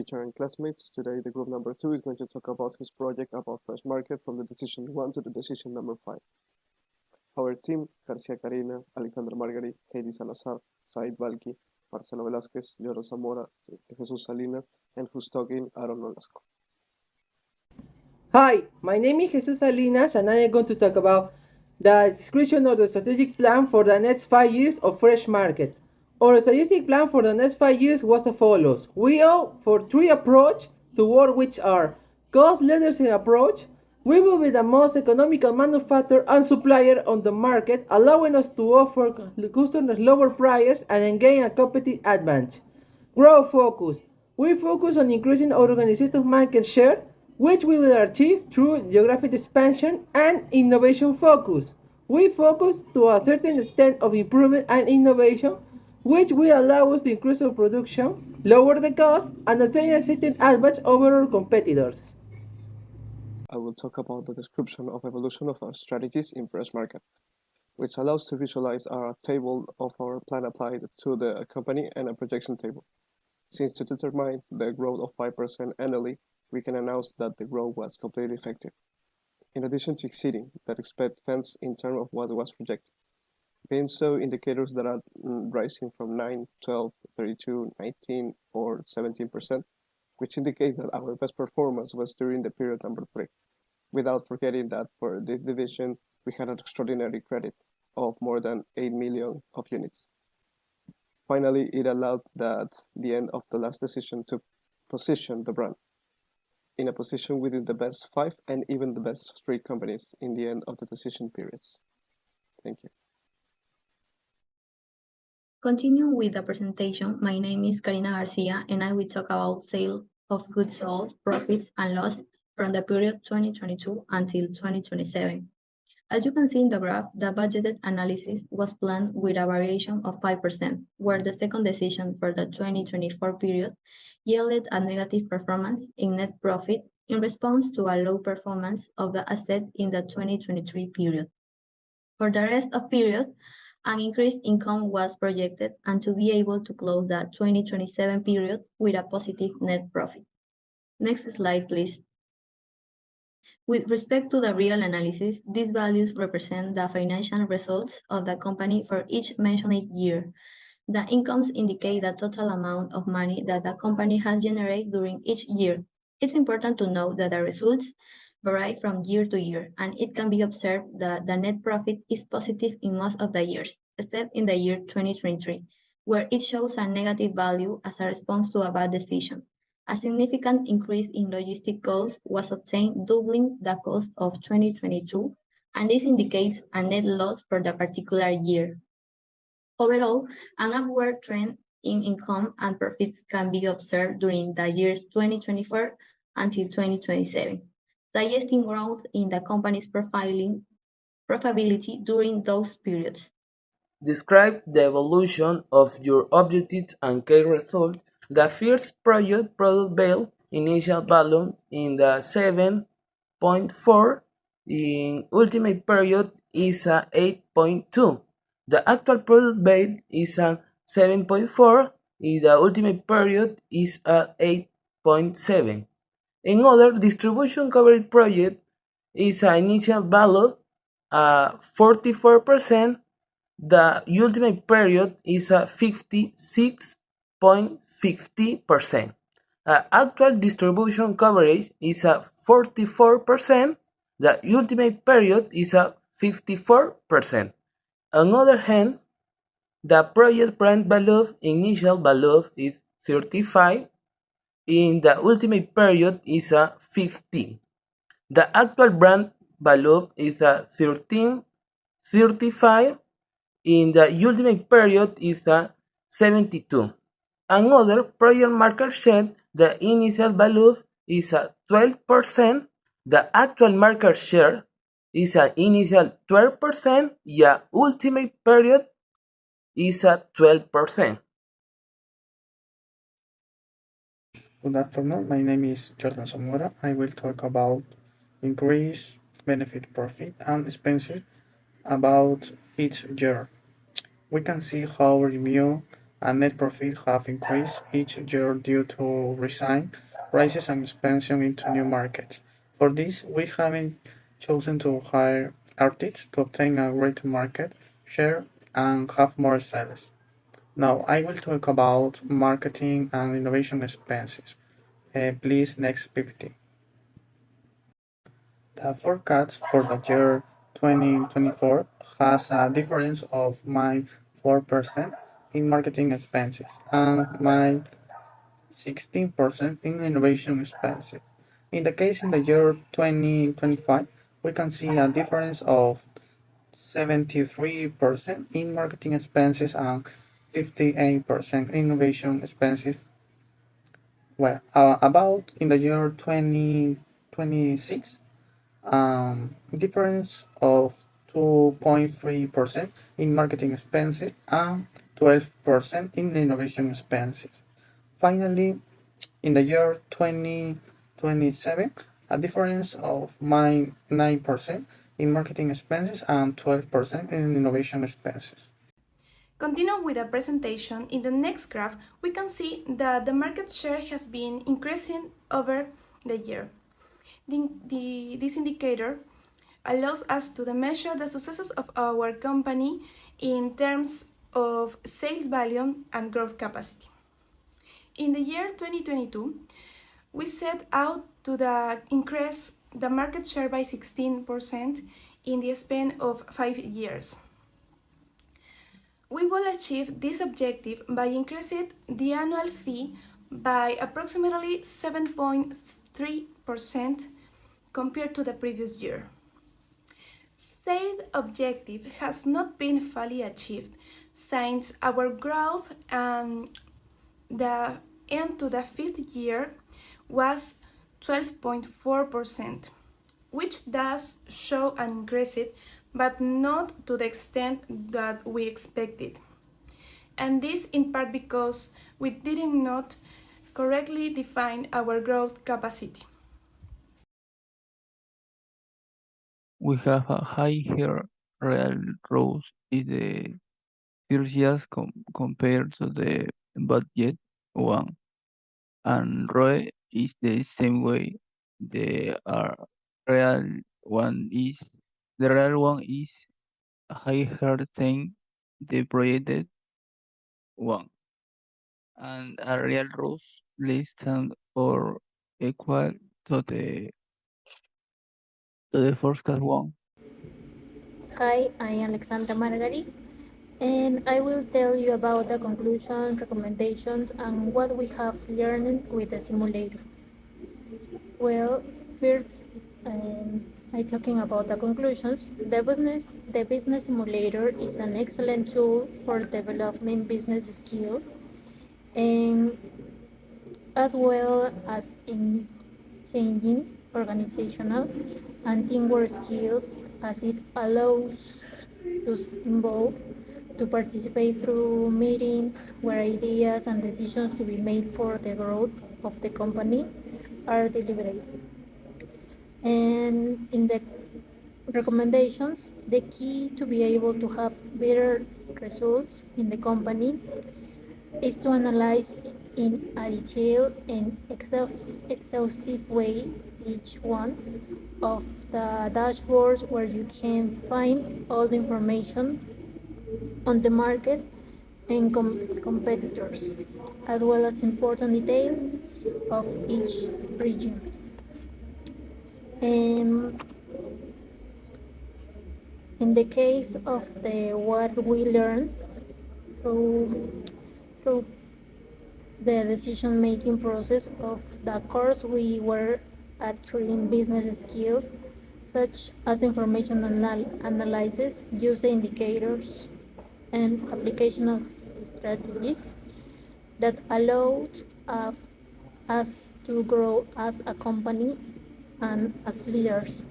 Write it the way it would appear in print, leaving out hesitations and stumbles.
teacher and classmates. Today, the group number 2 is going to talk about his project about Freshmarket from the decision 1 to the decision number 5. Our team, Garcia Karina, Alexander Margari, Heidi Salazar, Said Balki, Marcelo Velázquez, Lloro Zamora, Jesus Salinas, and who's talking, Aaron Nolasco. Hi, my name is Jesus Salinas and I am going to talk about the description of the strategic plan for the next 5 years of Freshmarket. Our strategic plan for the next 5 years was as follows. We opt for 3 approaches to work, which are cost leadership approach. We will be the most economical manufacturer and supplier on the market, allowing us to offer customers lower prices and gain a competitive advantage. Growth focus. We focus on increasing our organization's market share, which we will achieve through geographic expansion and innovation focus. We focus to a certain extent of improvement and innovation, which will allow us to increase our production, lower the cost, and obtain a certain advantage over our competitors. I will talk about the description of evolution of our strategies in Freshmarket, which allows to visualize a table of our plan applied to the company and a projection table. Since to determine the growth of 5% annually, we can announce that the growth was completely effective, in addition to exceeding that expense in terms of what was projected. Being so, indicators that are rising from 9, 12, 32, 19, or 17%, which indicates that our best performance was during the period number 3, without forgetting that for this division, we had an extraordinary credit of more than 8 million of units. Finally, it allowed that the end of the last decision to position the brand in a position within the best 5 and even the best 3 companies in the end of the decision periods. Thank you. Continuing with the presentation, my name is Karina Garcia and I will talk about sale of goods sold, profits and loss from the period 2022 until 2027. As you can see in the graph, the budgeted analysis was planned with a variation of 5%, where the second decision for the 2024 period yielded a negative performance in net profit in response to a low performance of the asset in the 2023 period. For the rest of period, an increased income was projected and to be able to close the 2027 period with a positive net profit. Next slide, please. With respect to the real analysis, these values represent the financial results of the company for each mentioned year. The incomes indicate the total amount of money that the company has generated during each year. It's important to note that the results vary from year to year, and it can be observed that the net profit is positive in most of the years, except in the year 2023, where it shows a negative value as a response to a bad decision. A significant increase in logistic costs was obtained, doubling the cost of 2022, and this indicates a net loss for the particular year. Overall, an upward trend in income and profits can be observed during the years 2024 until 2027, suggesting growth in the company's profitability during those periods. Describe the evolution of your objectives and key results. The first product value, initial value in the 7.4, in ultimate period is a 8.2. The actual product value is a 7.4, in the ultimate period is a 8.7. Another distribution coverage project is an initial value 44%. The ultimate period is a 56.50%. Actual distribution coverage is a 44%. The ultimate period is a 54%. On the other hand, the project brand value initial value is 35. In the ultimate period is a 15. The actual brand value is a 35. In the ultimate period is a 72. Another project market share, the initial value is a 12%. The actual market share is an initial 12%. The ultimate period is a 12%. Good afternoon, my name is Jordan Zamora. I will talk about increase, benefit, profit, and expenses about each year. We can see how review and net profit have increased each year due to resign, prices and expansion into new markets. For this, we have chosen to hire artists to obtain a greater market share and have more sales. Now, I will talk about marketing and innovation expenses. Please, next PPT. The forecast for the year 2024 has a difference of -4% in marketing expenses and -16% in innovation expenses. In the case in the year 2025, we can see a difference of 73% in marketing expenses and 58% innovation expenses. Well, about in the year 2026, difference of 2.3% in marketing expenses and 12% in innovation expenses. Finally, in the year 2027, a difference of -9% in marketing expenses and 12% in innovation expenses. Continue with the presentation. In the next graph, we can see that the market share has been increasing over the year. This indicator allows us to measure the successes of our company in terms of sales volume and growth capacity. In the year 2022, we set out to increase the market share by 16% in the span of 5 years. We will achieve this objective by increasing the annual fee by approximately 7.3% compared to the previous year. Said objective has not been fully achieved since our growth and the end to the 5th year was 12.4%, which does show an increase, but not to the extent that we expected. And this in part because we did not correctly define our growth capacity. We have a higher real growth in the first years compared to the budget one, and ROE is the same way. The real one is the real one is higher than the projected one, and a real growth less than or equal to the forecast one. Hi, I am Alexandra Margari, and I will tell you about the conclusions, recommendations, and what we have learned with the simulator. Well, first, I talking about the conclusions. The business simulator is an excellent tool for developing business skills, and as well as in changing organizational and teamwork skills, as it allows those involved to participate through meetings where ideas and decisions to be made for the growth of the company are deliberated. And in the recommendations, the key to be able to have better results in the company is to analyze in a detailed and exhaustive way each one of the dashboards where you can find all the information on the market and competitors, as well as important details of each region. And in the case of the what we learn through the decision making process of the course, we were acquiring business skills such as information analysis, user indicators, and application of strategies that allowed us to grow as a company and as leaders.